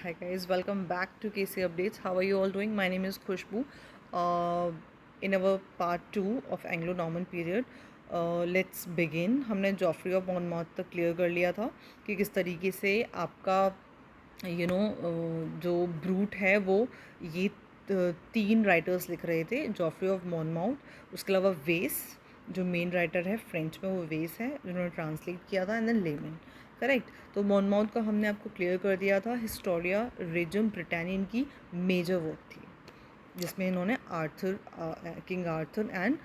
Hi guys, welcome back to KC Updates. How are you all doing? My name is Khushbu. In our part 2 of Anglo-Norman period, let's begin. हमने Geoffrey of मॉनमॉथ तक clear कर लिया था कि किस तरीके से आपका जो ब्रूट है वो ये तीन राइटर्स लिख रहे थे, जॉफ्री ऑफ मॉनमाउथ, उसके अलावा वेस जो मेन राइटर है फ्रेंच में, वो वेस है जिन्होंने ट्रांसलेट किया था, एंड देन लेमन। करेक्ट। तो मॉनमाउथ का हमने आपको क्लियर कर दिया था। हिस्टोरिया रेजम ब्रिटानिया इनकी मेजर वर्क थी, जिसमें इन्होंने Arthur, King Arthur and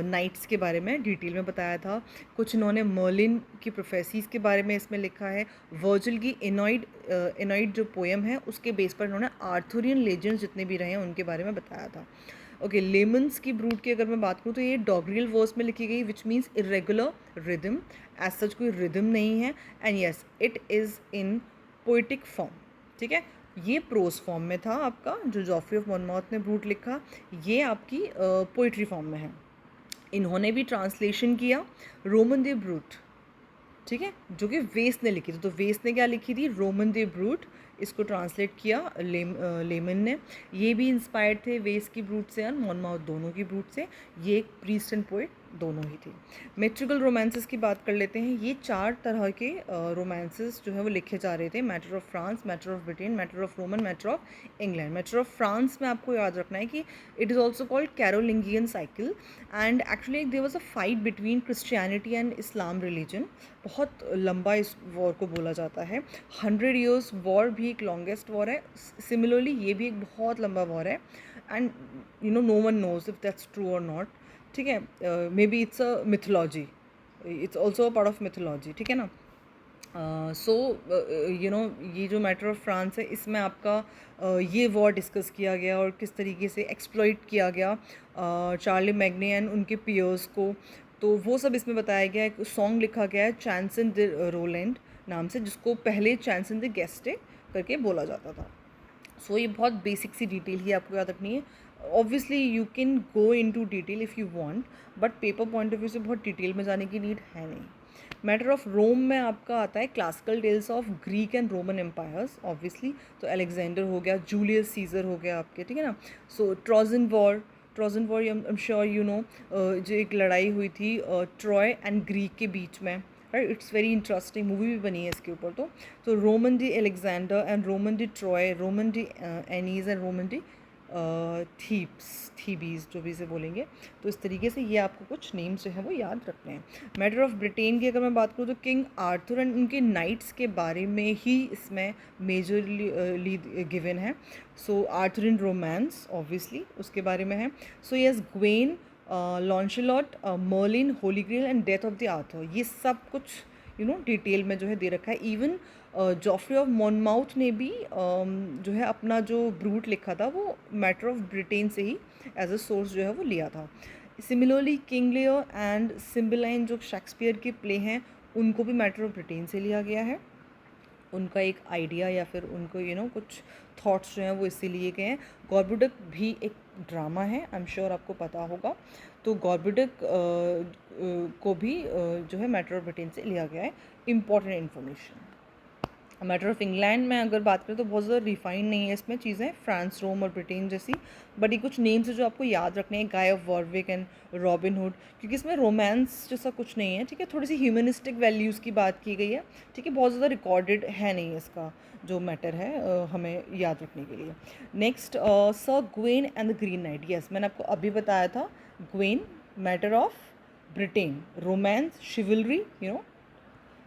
knights के बारे में डिटेल में बताया था। कुछ इन्होंने मर्लिन की प्रोफेसीज़ के बारे में इसमें लिखा है। वर्जिल की एनॉइड जो पोएम है उसके बेस पर इन्होंने आर्थुरियन लेजेंड्स जितने भी रहे हैं उनके बारे में बताया था। ओके, लेमन्स की ब्रूट की अगर मैं बात करूँ तो ये डॉगरियल वर्स में लिखी गई, which means irregular rhythm. As such कोई रिदम नहीं है, and yes it is in poetic form. ठीक है, ये प्रोज फॉर्म में था आपका जो जॉफ्री ऑफ मॉनमाउथ ने ब्रूट लिखा, ये आपकी पोइट्री फॉर्म में है। इन्होंने भी ट्रांसलेशन किया रोमन दे ब्रूट, ठीक है, जो कि वेस ने लिखी थी। तो वेस ने क्या लिखी थी? रोमन दे ब्रूट। इसको ट्रांसलेट किया लेमन ने। ये भी इंस्पायर्ड थे वेस की ब्रूट से और मॉनमाउथ दोनों की ब्रूट से। ये एक प्रीस्ट एंड पोइट दोनों ही थे। मेट्रिकल रोमांसेस की बात कर लेते हैं। ये चार तरह के रोमांसेस जो है वो लिखे जा रहे थे। Matter of France, matter of Britain, matter of Roman, matter of England. Matter of France में आपको याद रखना है कि it is also called Carolingian cycle, and actually there was a fight between Christianity and Islam religion. बहुत लंबा इस war को बोला जाता है। 100 ईयर्स वॉर भी एक लॉन्गेस्ट वॉर है। सिमिलरली ये भी एक बहुत लंबा वॉर है, and no one knows if that's true और नॉट। ठीक है, maybe it's a mythology, it's also a part of mythology. ठीक है ना। सो ये जो मैटर ऑफ फ्रांस है इसमें आपका ये वॉर डिस्कस किया गया और किस तरीके से एक्सप्लॉइट किया गया चार्ली मैग्ने एंड उनके पियर्स को। तो वो सब इसमें बताया गया है। एक सॉन्ग लिखा गया है चैंसन द रोलैंड नाम से, जिसको पहले चैंसन द गेस्टे करके बोला जाता था। सो ये बहुत बेसिक सी डिटेल ही आपको याद रखनी है। Obviously you can go into detail if you want, but paper point of view से बहुत डिटेल में जाने की नीड है नहीं। मैटर ऑफ रोम में आपका आता है classical tales of Greek and Roman empires, obviously. तो अलेक्जेंडर हो गया, जूलियस सीजर हो गया आपके, ठीक है ना। So Trojan war I am sure you know, जो एक लड़ाई हुई थी ट्रॉय एंड ग्रीक के बीच में, right. It's very interesting, movie भी बनी है इसके ऊपर। तो roman de Alexander and roman de Troy, roman de Eneas and roman de Thebes, जो भी इसे बोलेंगे। तो इस तरीके से ये आपको कुछ नेम्स जो है वो याद रखने हैं। मैटर ऑफ ब्रिटेन की अगर मैं बात करूँ तो किंग आर्थर एंड उनके नाइट्स के बारे में ही इसमें मेजरली गिवन है। So Arthur in romance obviously उसके बारे में है। So yes, Gawain, Lancelot, Merlin, holy grail and death of the Arthur, ये सब कुछ डिटेल में जो है दे रखा है। इवन जॉफ्री ऑफ मॉनमाउथ ने भी जो है अपना जो ब्रूट लिखा था वो मैटर ऑफ ब्रिटेन से ही एज अ सोर्स जो है वो लिया था। सिमिलरली किंग लियर एंड सिम्बलाइन जो शेक्सपियर के प्ले हैं उनको भी मैटर ऑफ ब्रिटेन से लिया गया है। उनका एक आइडिया या फिर उनको कुछ थॉट्स जो हैं वो इससे लिए गए हैं। गॉर्बुडक भी एक ड्रामा है, आई एम श्योर आपको पता होगा। तो गॉर्बुडक को भी जो है मैटर ऑफ ब्रिटेन से लिया गया है। Important information. Matter of England में अगर बात करें तो बहुत ज़्यादा रिफाइंड नहीं है इसमें चीज़ें, फ्रांस, रोम और ब्रिटेन जैसी। बट ये कुछ नेम्स है जो आपको याद रखने हैं, guy of Warwick and robin hood, क्योंकि इसमें रोमांस जैसा कुछ नहीं है। ठीक है, थोड़ी सी ह्यूमनिस्टिक वैल्यूज़ की बात की गई है। ठीक है, बहुत ज़्यादा रिकॉर्डेड है नहीं इसका जो मैटर है हमें याद रखने के लिए। Next, sir Gwen and the green night. Yes, मैंने आपको अभी बताया था। Gwen, matter of Britain, romance, शिवलरी,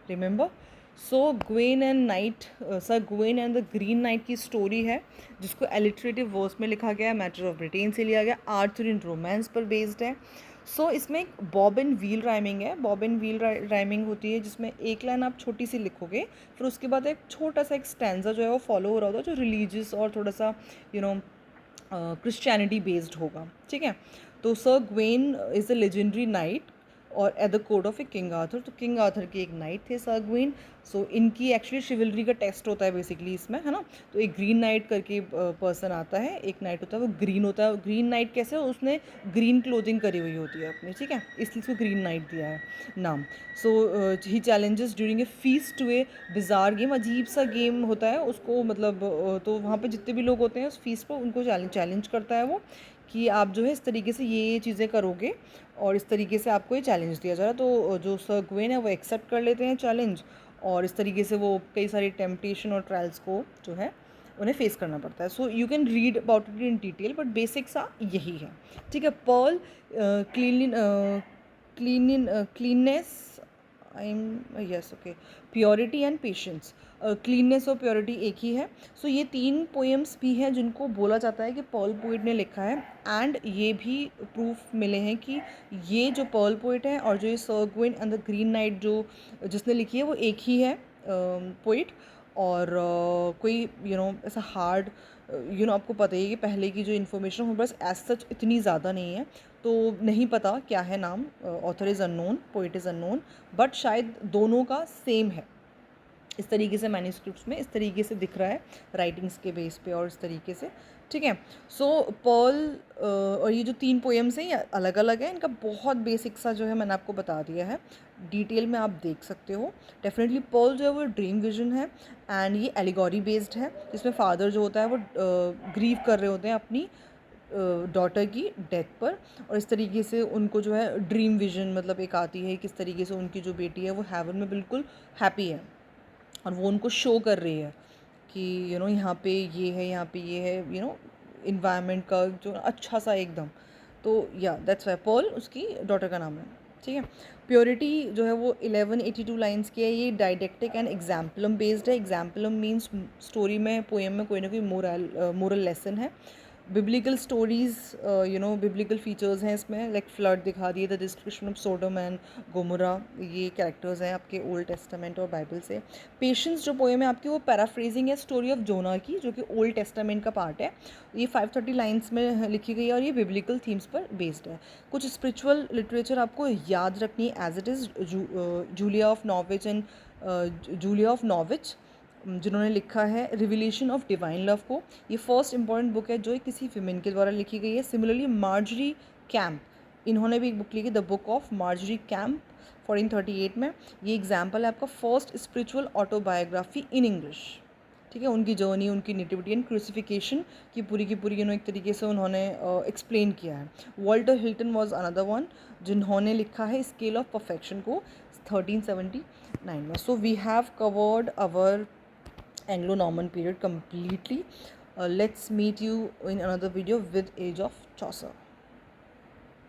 remember. So Gwen and night, sir Gwen and the green night की स्टोरी है जिसको एलिट्रेटिव वर्स में लिखा गया है, मैटर ऑफ ब्रिटेन से लिया गया, आर्थर इन रोमांस पर बेस्ड है। सो इसमें एक बॉब एंड व्हील राइमिंग है। बॉब एंड व्हील राइमिंग होती है जिसमें एक लाइन आप छोटी सी लिखोगे, फिर उसके बाद एक छोटा सा एक स्टैंजा जो है वो फॉलो हो रहा होता है जो रिलीजियस और थोड़ा सा क्रिश्चियनिटी बेस्ड होगा। ठीक है, तो sir Gawain is a legendary knight और at the court of a king Arthur. तो किंग आर्थर के एक नाइट थे सर ग्वेन। सो इनकी एक्चुअली शिवलरी का टेस्ट होता है बेसिकली इसमें, है ना। तो एक ग्रीन नाइट करके पर्सन आता है, एक नाइट होता है वो ग्रीन होता है। ग्रीन नाइट कैसे, उसने ग्रीन क्लोथिंग करी हुई होती है अपनी, ठीक है, इसलिए उसको ग्रीन नाइट दिया है नाम। So he challenges during a feast to a bizarre game, अजीब सा गेम होता है उसको, मतलब तो वहाँ पे जितने भी लोग होते हैं उस फीस्ट पर उनको चैलेंज करता है वो, कि आप जो है इस तरीके से ये चीज़ें करोगे और इस तरीके से आपको ये चैलेंज दिया जा रहा है। तो जो सर ग्वेन है वो एक्सेप्ट कर लेते हैं चैलेंज, और इस तरीके से वो कई सारी टेम्पटेशन और ट्रायल्स को जो है उन्हें फेस करना पड़ता है। So you can read about it in detail, but basic सा यही है, ठीक है। Pearl cleanliness, I am yes okay, purity and patience. Cleanliness और प्योरिटी एक ही है। सो ये 3 पोएम्स भी हैं जिनको बोला जाता है कि पर्ल पोइट ने लिखा है, एंड ये भी प्रूफ मिले हैं कि ये जो पर्ल पोइट है और जो ये sir Gwen and the green night जो जिसने लिखी है वो एक ही है पोइट। और कोई ऐसा हार्ड आपको पता ही है कि पहले की जो इन्फॉर्मेशन हो बस एज सच इतनी ज़्यादा नहीं है, तो नहीं पता क्या है नाम, author is unknown, poet is unknown, but शायद दोनों का सेम है। इस तरीके से मैन्यूस्क्रिप्ट्स में इस तरीके से दिख रहा है राइटिंग्स के बेस पे और इस तरीके से, ठीक है। सो पर्ल और ये जो 3 पोएम्स हैं ये अलग अलग हैं, इनका बहुत बेसिक सा जो है मैंने आपको बता दिया है, डिटेल में आप देख सकते हो। डेफिनेटली पर्ल जो है वो ड्रीम विजन है, एंड ये एलिगोरी बेस्ड है, जिसमें फादर जो होता है वो ग्रीव कर रहे होते हैं अपनी डॉटर की डेथ पर, और इस तरीके से उनको जो है ड्रीम विजन मतलब एक आती है किस तरीके से उनकी जो बेटी है वो हेवन में बिल्कुल हैप्पी है, और वो उनको शो कर रही है कि यहाँ पे ये है, यहाँ पे ये है, इन्वायरमेंट का जो अच्छा सा एकदम। तो या दैट्स वाई पर्ल उसकी डॉटर का नाम है, ठीक है। प्योरिटी जो है वो 1182 लाइन्स की है। ये डाइडेक्टिक एंड एग्जाम्पलम बेस्ड है। एग्जाम्पलम मीन्स स्टोरी में, पोएम में कोई ना कोई मोरल लेसन है। बिब्लिकल स्टोरीज़, बिब्लिकल फीचर्स हैं इसमें, लाइक फ्लड दिखा दिए, the description of सोडम and Gomorrah, ये कैरेक्टर्स हैं आपके ओल्ड टेस्टामेंट और बाइबल से। पेशेंस जो पोएम है आपकी वो पैराफ्रेजिंग है स्टोरी ऑफ जोना की, जो कि ओल्ड टेस्टामेंट का पार्ट है। ये 530 लाइन्स में लिखी गई है और ये बिब्लिकल थीम्स पर बेस्ड है। कुछ स्पिरिचुअल लिटरेचर आपको याद रखनी है as it is, Julia of Norwich and Julia of Norwich जिन्होंने लिखा है रिविलेशन ऑफ डिवाइन लव को। ये फर्स्ट इंपॉर्टेंट बुक है जो किसी विमेन के द्वारा लिखी गई है। सिमिलरली मार्जरी कैम्प, इन्होंने भी एक बुक लिखी, the book of Marjorie camp 1438 में। ये एग्जाम्पल है आपका first spiritual autobiography in English, ठीक है। उनकी जर्नी, उनकी नेटिविटी एंड क्रूसिफिकेशन की पूरी एक तरीके से उन्होंने एक्सप्लेन किया है। Walter Hilton was another one जिन्होंने लिखा है स्केल ऑफ परफेक्शन को 1379 में। So we have covered our Anglo-Norman period completely. Let's meet you in another video with Age of Chaucer.